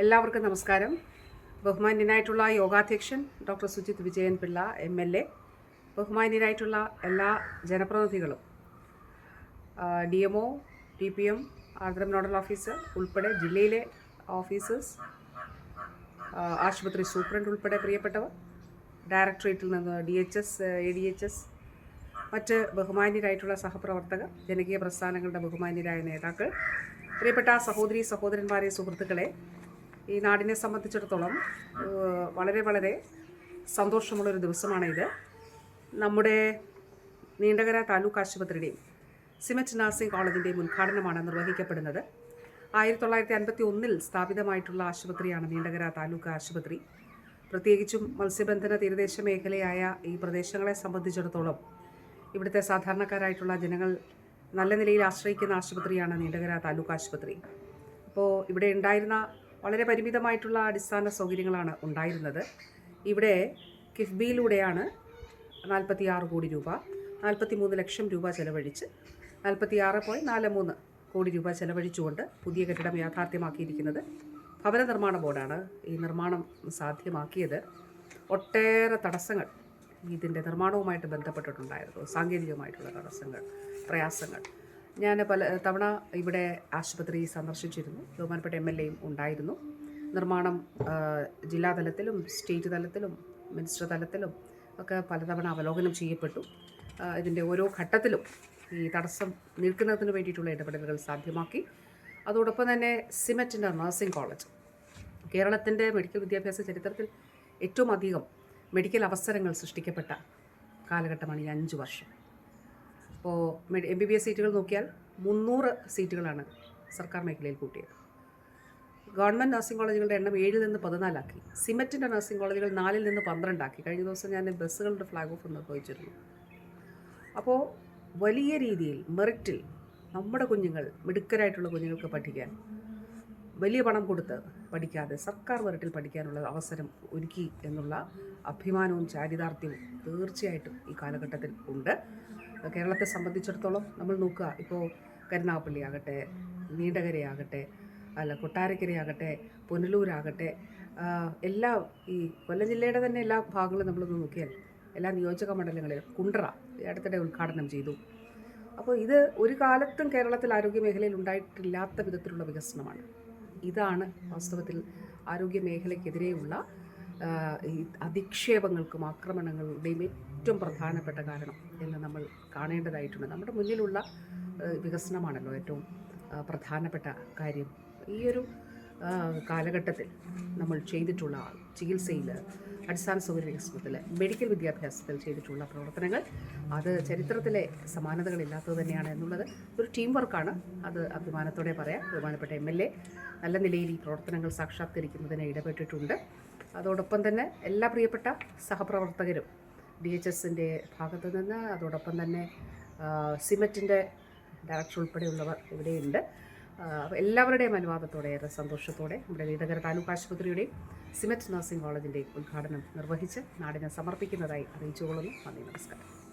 എല്ലാവർക്കും നമസ്കാരം. ബഹുമാന്യനായിട്ടുള്ള യോഗാധ്യക്ഷൻ ഡോക്ടർ സുജിത് വിജയൻ പിള്ള MLA, ബഹുമാന്യരായിട്ടുള്ള എല്ലാ ജനപ്രതിനിധികളും, DMO, TPM, Aardram nodal officer ഉൾപ്പെടെ ജില്ലയിലെ ഓഫീസേഴ്സ്, ആശുപത്രി സൂപ്രണ്ട് ഉൾപ്പെടെ പ്രിയപ്പെട്ടവർ, ഡയറക്ടറേറ്റിൽ നിന്ന് DHS, ADHS, മറ്റ് ബഹുമാന്യരായിട്ടുള്ള സഹപ്രവർത്തകർ, ജനകീയ പ്രസ്ഥാനങ്ങളുടെ ബഹുമാന്യരായ നേതാക്കൾ, പ്രിയപ്പെട്ട സഹോദരി സഹോദരന്മാരെ, സുഹൃത്തുക്കളെ, ഈ നാടിനെ സംബന്ധിച്ചിടത്തോളം വളരെ വളരെ സന്തോഷമുള്ളൊരു ദിവസമാണിത്. നമ്മുടെ നീണ്ടകര താലൂക്ക് ആശുപത്രിയുടെയും സിമറ്റ് നഴ്സിംഗ് കോളേജിൻ്റെയും ഉദ്ഘാടനമാണ് നിർവഹിക്കപ്പെടുന്നത്. 1951 സ്ഥാപിതമായിട്ടുള്ള ആശുപത്രിയാണ് നീണ്ടകര താലൂക്ക് ആശുപത്രി. പ്രത്യേകിച്ചും മത്സ്യബന്ധന തീരദേശ മേഖലയായ ഈ പ്രദേശങ്ങളെ സംബന്ധിച്ചിടത്തോളം ഇവിടുത്തെ സാധാരണക്കാരായിട്ടുള്ള ജനങ്ങൾ നല്ല നിലയിൽ ആശ്രയിക്കുന്ന ആശുപത്രിയാണ് നീണ്ടകര താലൂക്ക് ആശുപത്രി. അപ്പോൾ ഇവിടെ ഉണ്ടായിരുന്ന വളരെ പരിമിതമായിട്ടുള്ള അടിസ്ഥാന സൗകര്യങ്ങളാണ് ഉണ്ടായിരുന്നത്. ഇവിടെ കിഫ്ബിയിലൂടെയാണ് 46 കോടി രൂപ, 43 ലക്ഷം രൂപ ചെലവഴിച്ച് 46.43 കോടി രൂപ ചെലവഴിച്ചുകൊണ്ട് പുതിയ കെട്ടിടം യാഥാർത്ഥ്യമാക്കിയിരിക്കുന്നത്. ഭവന നിർമ്മാണ ബോർഡാണ് ഈ നിർമ്മാണം സാധ്യമാക്കിയത്. ഒട്ടേറെ തടസ്സങ്ങൾ ഇതിൻ്റെ നിർമ്മാണവുമായിട്ട് ബന്ധപ്പെട്ടിട്ടുണ്ടായിരുന്നു. സാങ്കേതികമായിട്ടുള്ള തടസ്സങ്ങൾ, പ്രയാസങ്ങൾ. ഞാൻ പല തവണ ഇവിടെ ആശുപത്രി സന്ദർശിച്ചിരുന്നു. ബഹുമാനപ്പെട്ട MLA ഉണ്ടായിരുന്നു. നിർമ്മാണം ജില്ലാതലത്തിലും സ്റ്റേറ്റ് തലത്തിലും മിനിസ്റ്റർ തലത്തിലും ഒക്കെ പലതവണ അവലോകനം ചെയ്യപ്പെട്ടു. ഇതിൻ്റെ ഓരോ ഘട്ടത്തിലും ഈ തടസ്സം നീക്കുന്നതിന് വേണ്ടിയിട്ടുള്ള ഇടപെടലുകൾ സാധ്യമാക്കി. അതോടൊപ്പം തന്നെ സിമറ്റ് നഴ്സിംഗ് കോളേജ് കേരളത്തിൻ്റെ മെഡിക്കൽ വിദ്യാഭ്യാസ ചരിത്രത്തിൽ ഏറ്റവും അധികം മെഡിക്കൽ അവസരങ്ങൾ സൃഷ്ടിക്കപ്പെട്ട കാലഘട്ടമാണ് ഈ 5 വർഷം. അപ്പോൾ MBBS സീറ്റുകൾ നോക്കിയാൽ 300 സീറ്റുകളാണ് സർക്കാർ മേഖലയിൽ കൂട്ടിയത്. ഗവൺമെൻറ് നഴ്സിംഗ് കോളേജുകളുടെ എണ്ണം 7 നിന്ന് 14 ആക്കി. സിമറ്റിൻ്റെ നഴ്സിംഗ് കോളേജുകൾ 4 നിന്ന് 12 ആക്കി. കഴിഞ്ഞ ദിവസം ഞാൻ ബസ്സുകളുടെ ഫ്ലാഗ് ഓഫ് നിർവഹിച്ചിരുന്നു. അപ്പോൾ വലിയ രീതിയിൽ മെറിറ്റിൽ നമ്മുടെ കുഞ്ഞുങ്ങൾ, മിടുക്കരായിട്ടുള്ള കുഞ്ഞുങ്ങൾക്ക് പഠിക്കാൻ വലിയ പണം കൊടുത്ത് പഠിക്കാതെ സർക്കാർ മെറിറ്റിൽ പഠിക്കാനുള്ള അവസരം ഒരുക്കി എന്നുള്ള അഭിമാനവും ചാരിതാർത്ഥ്യവും തീർച്ചയായിട്ടും ഈ കാലഘട്ടത്തിൽ ഉണ്ട്. കേരളത്തെ സംബന്ധിച്ചിടത്തോളം നമ്മൾ നോക്കുക, ഇപ്പോൾ കരുനാഗപ്പള്ളി ആകട്ടെ, നീണ്ടകരയാകട്ടെ, കൊട്ടാരക്കരയാകട്ടെ, പുനലൂരാകട്ടെ, എല്ലാ ഈ കൊല്ലം ജില്ലയുടെ തന്നെ എല്ലാ ഭാഗങ്ങളും നമ്മളൊന്ന് നോക്കിയാൽ എല്ലാ നിയോജക മണ്ഡലങ്ങളിലും കുണ്ട്ര അടുത്തിടെ ഉദ്ഘാടനം ചെയ്തു. അപ്പോൾ ഇത് ഒരു കാലത്തും കേരളത്തിൽ ആരോഗ്യ മേഖലയിൽ ഉണ്ടായിട്ടില്ലാത്ത വിധത്തിലുള്ള വികസനമാണ്. ഇതാണ് വാസ്തവത്തിൽ ആരോഗ്യ മേഖലയ്ക്കെതിരെയുള്ള ഈ അധിക്ഷേപങ്ങൾക്കും ആക്രമണങ്ങളുടെയും ഏറ്റവും പ്രധാനപ്പെട്ട കാരണം എന്ന് നമ്മൾ കാണേണ്ടതായിട്ടുണ്ട്. നമ്മുടെ മുന്നിലുള്ള വികസനമാണല്ലോ ഏറ്റവും പ്രധാനപ്പെട്ട കാര്യം. ഈ ഒരു കാലഘട്ടത്തിൽ നമ്മൾ ചെയ്തിട്ടുള്ള ചികിത്സയിൽ, അടിസ്ഥാന സൗകര്യ വികസനത്തിൽ, മെഡിക്കൽ വിദ്യാഭ്യാസത്തിൽ ചെയ്തിട്ടുള്ള പ്രവർത്തനങ്ങൾ അത് ചരിത്രത്തിലെ സമാനതകളില്ലാത്തത് തന്നെയാണ് എന്നുള്ളത് ഒരു ടീം വർക്കാണ്. അത് അഭിമാനത്തോടെ പറയാം. ബഹുമാനപ്പെട്ട MLA നല്ല നിലയിൽ ഈ പ്രവർത്തനങ്ങൾ സാക്ഷാത്കരിക്കുന്നതിന് ഇടപെട്ടിട്ടുണ്ട്. അതോടൊപ്പം തന്നെ എല്ലാ പ്രിയപ്പെട്ട സഹപ്രവർത്തകരും DHSൻ്റെ ഭാഗത്തു നിന്ന്, അതോടൊപ്പം തന്നെ സിമറ്റിൻ്റെ ഡയറക്ടർ ഉൾപ്പെടെയുള്ളവർ ഇവിടെയുണ്ട്. എല്ലാവരുടെയും അനുവാദത്തോടെ, ഏറെ സന്തോഷത്തോടെ നമ്മുടെ നീണ്ടകര താലൂക്ക് ആശുപത്രിയുടെയും സിമറ്റ് നഴ്സിംഗ് കോളേജിൻ്റെയും ഉദ്ഘാടനം നിർവഹിച്ച് നാടിനെ സമർപ്പിക്കുന്നതായി അറിയിച്ചുകൊള്ളുന്നു. നന്ദി, നമസ്കാരം.